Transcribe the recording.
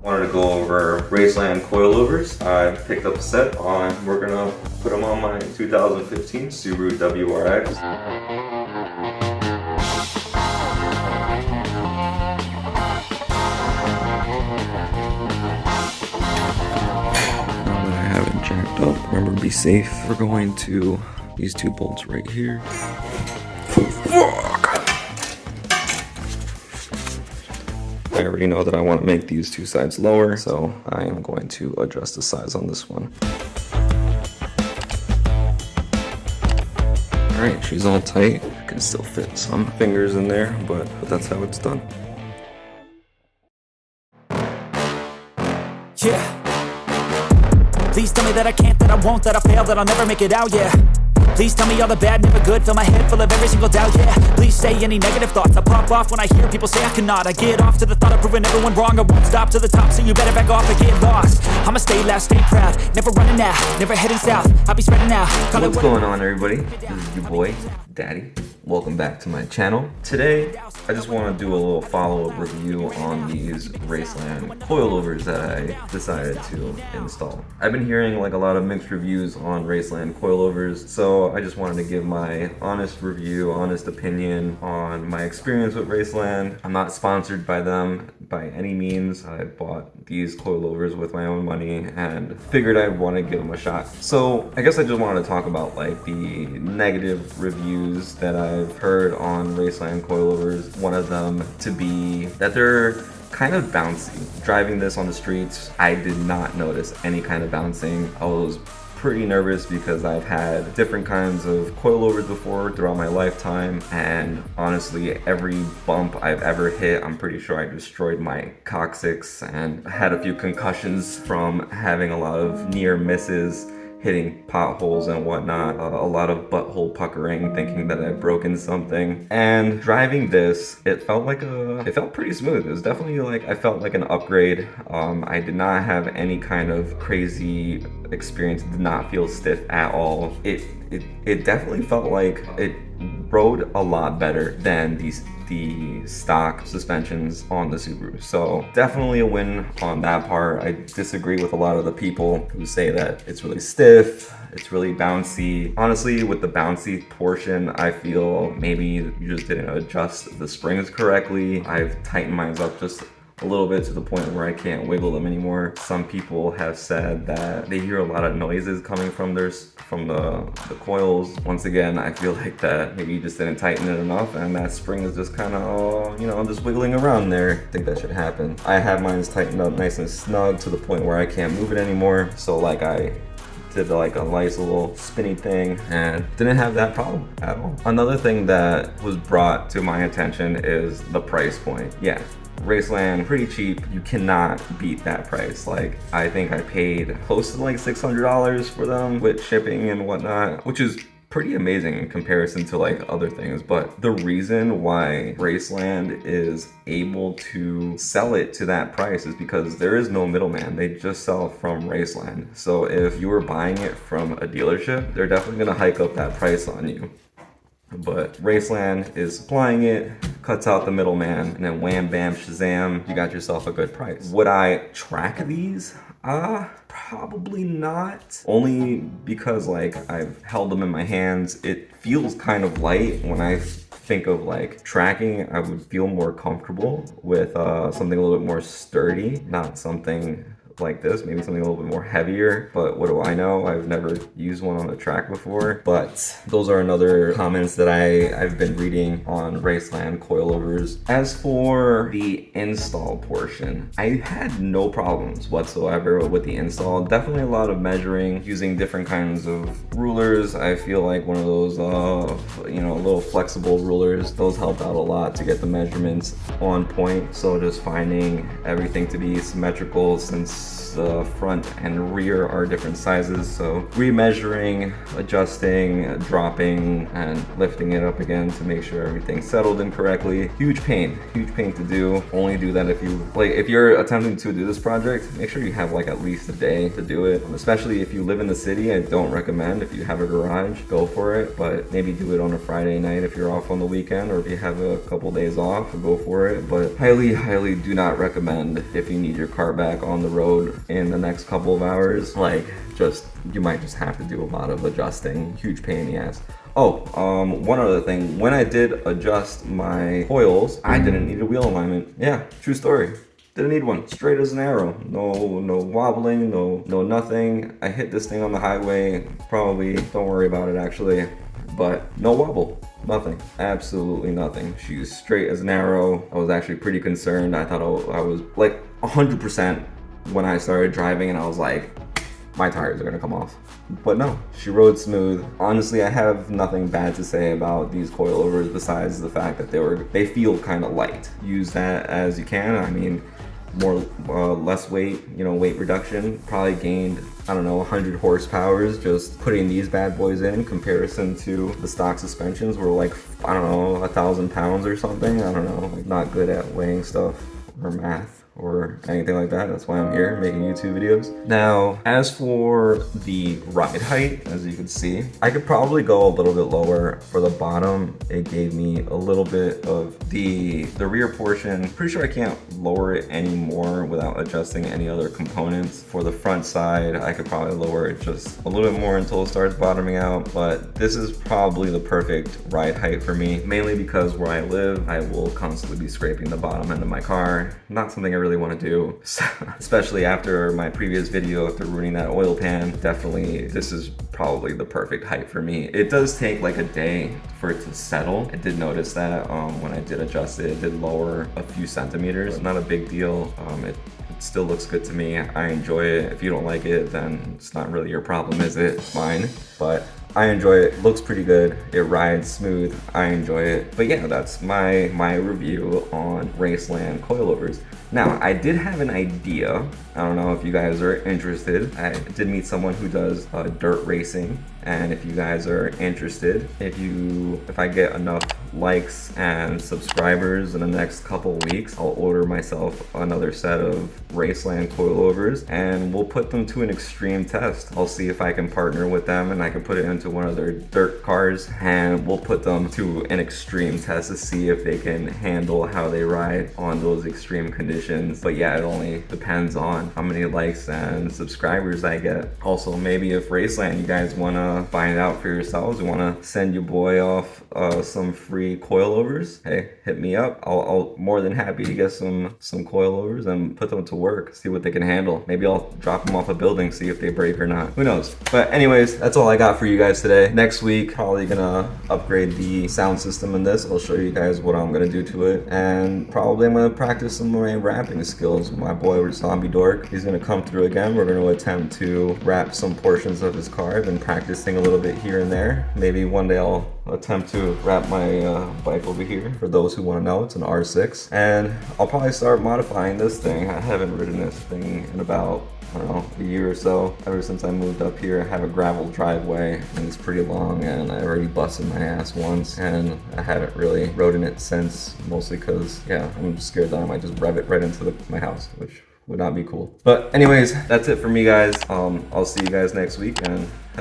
Wanted to go over Raceland Coilovers. I picked up a set on, we're gonna put them on my 2015 Subaru WRX. Now that I have it jacked up, remember, be safe. We're going to these two bolts right here. Fuck! I already know that I want to make these two sides lower, so I am going to adjust the size on this one. Alright, she's all tight. I can still fit some fingers in there, but that's how it's done. Yeah. Please tell me that I can't, that I won't, that I fail, that I'll never make it out, yeah. Please tell me all the bad, never good, fill my head full of every single doubt, yeah. Please say any negative thoughts, I pop off when I hear people say I cannot. I get off to the thought of proving everyone wrong, I won't stop to the top, so you better back off and get lost. I'ma stay loud, stay proud, never running out, never heading south, I'll be spreading out. What's going on, everybody? This is your boy, Daddy. Welcome back to my channel. Today, I just want to do a little follow-up review on these Raceland coilovers that I decided to install. I've been hearing like a lot of mixed reviews on Raceland coilovers, so I just wanted to give my honest review, honest opinion on my experience with Raceland. I'm not sponsored by them by any means. I bought these coilovers with my own money and figured I want to give them a shot. So I guess I just wanted to talk about like the negative reviews that I've heard on Raceland coilovers. One of them to be that they're kind of bouncy. Driving this on the streets, I did not notice any kind of bouncing. I was pretty nervous because I've had different kinds of coilovers before throughout my lifetime, and honestly every bump I've ever hit, I'm pretty sure I destroyed my coccyx and had a few concussions from having a lot of near misses, hitting potholes and whatnot, a lot of butthole puckering, thinking that I'd broken something. And driving this, it felt pretty smooth. It was definitely like, I felt like an upgrade. I did not have any kind of crazy experience. It did not feel stiff at all. It definitely felt like it rode a lot better than the stock suspensions on the Subaru. So definitely a win on that part. I disagree with a lot of the people who say that it's really stiff, it's really bouncy. Honestly, with the bouncy portion, I feel maybe you just didn't adjust the springs correctly. I've tightened mine up just a little bit to the point where I can't wiggle them anymore. Some people have said that they hear a lot of noises coming from the coils. Once again, I feel like that maybe you just didn't tighten it enough and that spring is just kind of, just wiggling around there. I think that should happen. I have mine tightened up nice and snug to the point where I can't move it anymore. So like I did like a nice little spinny thing and didn't have that problem at all. Another thing that was brought to my attention is the price point. Yeah. Raceland, pretty cheap. You cannot beat that price. Like, I think I paid close to like $600 for them with shipping and whatnot, which is pretty amazing in comparison to like other things. But the reason why Raceland is able to sell it to that price is because there is no middleman. They just sell from Raceland. So if you were buying it from a dealership, they're definitely gonna hike up that price on you. But Raceland is supplying it, cuts out the middleman, and then wham bam shazam, you got yourself a good price. Would I track these? Probably not. Only because like I've held them in my hands. It feels kind of light. When I think of like tracking, I would feel more comfortable with something a little bit more sturdy, not something like this, maybe something a little bit more heavier, but what do I know? I've never used one on a track before. But those are another comments that I've been reading on Raceland coilovers. As for the install portion, I had no problems whatsoever with the install. Definitely a lot of measuring using different kinds of rulers. I feel like one of those little flexible rulers, those helped out a lot to get the measurements on point. So just finding everything to be symmetrical, since the front and rear are different sizes, so remeasuring, adjusting, dropping, and lifting it up again to make sure everything's settled in correctly. Huge pain to do. Only do that if you, like, if you're attempting to do this project, make sure you have like at least a day to do it. Especially if you live in the city, I don't recommend. If you have a garage, go for it, but maybe do it on a Friday night if you're off on the weekend, or if you have a couple days off, go for it. But highly do not recommend if you need your car back on the road in the next couple of hours. Like, you might just have to do a lot of adjusting. Huge pain in the ass. Oh, one other thing. When I did adjust my coils, I didn't need a wheel alignment. Yeah, true story. Didn't need one. Straight as an arrow. No wobbling, no nothing. I hit this thing on the highway. Probably, don't worry about it actually. But no wobble. Nothing. Absolutely nothing. She's straight as an arrow. I was actually pretty concerned. I thought I was like 100% when I started driving, and I was like, my tires are gonna come off. But no, she rode smooth. Honestly, I have nothing bad to say about these coilovers besides the fact that they feel kind of light. Use that as you can. I mean, less weight, weight reduction. Probably gained, I don't know, 100 horsepower just putting these bad boys in comparison to the stock suspensions were like, I don't know, 1,000 pounds or something. I don't know, like, not good at weighing stuff or math or anything like that. That's why I'm here making YouTube videos. Now, as for the ride height, as you can see, I could probably go a little bit lower. For the bottom, it gave me a little bit of the rear portion. Pretty sure I can't lower it anymore without adjusting any other components. For the front side, I could probably lower it just a little bit more until it starts bottoming out, but this is probably the perfect ride height for me, mainly because where I live, I will constantly be scraping the bottom end of my car. Not something I really want to do, especially after my previous video after ruining that oil pan. Definitely, this is probably the perfect height for me. It does take like a day for it to settle. I did notice that when I did adjust it, it did lower a few centimeters. Not a big deal. It still looks good to me. I enjoy it. If you don't like it, then it's not really your problem, is it? It's mine. But I enjoy it. Looks pretty good. It rides smooth. I enjoy it. But yeah, that's my review on Raceland Coilovers. Now, I did have an idea. I don't know if you guys are interested. I did meet someone who does dirt racing, and if you guys are interested, if I get enough likes and subscribers in the next couple weeks, I'll order myself another set of Raceland coilovers, and we'll put them to an extreme test. I'll see if I can partner with them, and I can put it into one of their dirt cars, and we'll put them to an extreme test to see if they can handle how they ride on those extreme conditions. But yeah, it only depends on how many likes and subscribers I get. Also, maybe if Raceland, you guys want to find out for yourselves, you want to send your boy off some free coilovers, hey, hit me up. I'll more than happy to get some coilovers and put them to work, see what they can handle. Maybe I'll drop them off a building, see if they break or not. Who knows? But anyways, that's all I got for you guys today. Next week, probably gonna upgrade the sound system in this. I'll show you guys what I'm gonna do to it, and probably I'm gonna practice some of my rapping skills. My boy Zombie Dork, he's gonna come through again. We're gonna attempt to rap some portions of his car. I've been practicing a little bit here and there. Maybe one day I'll attempt to wrap my bike over here. For those who want to know, it's an R6, and I'll probably start modifying this thing. I haven't ridden this thing in about, I don't know, a year or so. Ever since I moved up here, I have a gravel driveway, and it's pretty long, and I already busted my ass once, and I haven't really rode in it since, mostly because, yeah, I'm scared that I might just rev it right into my house, which would not be cool. But anyways, that's it for me, guys. I'll see you guys next week, and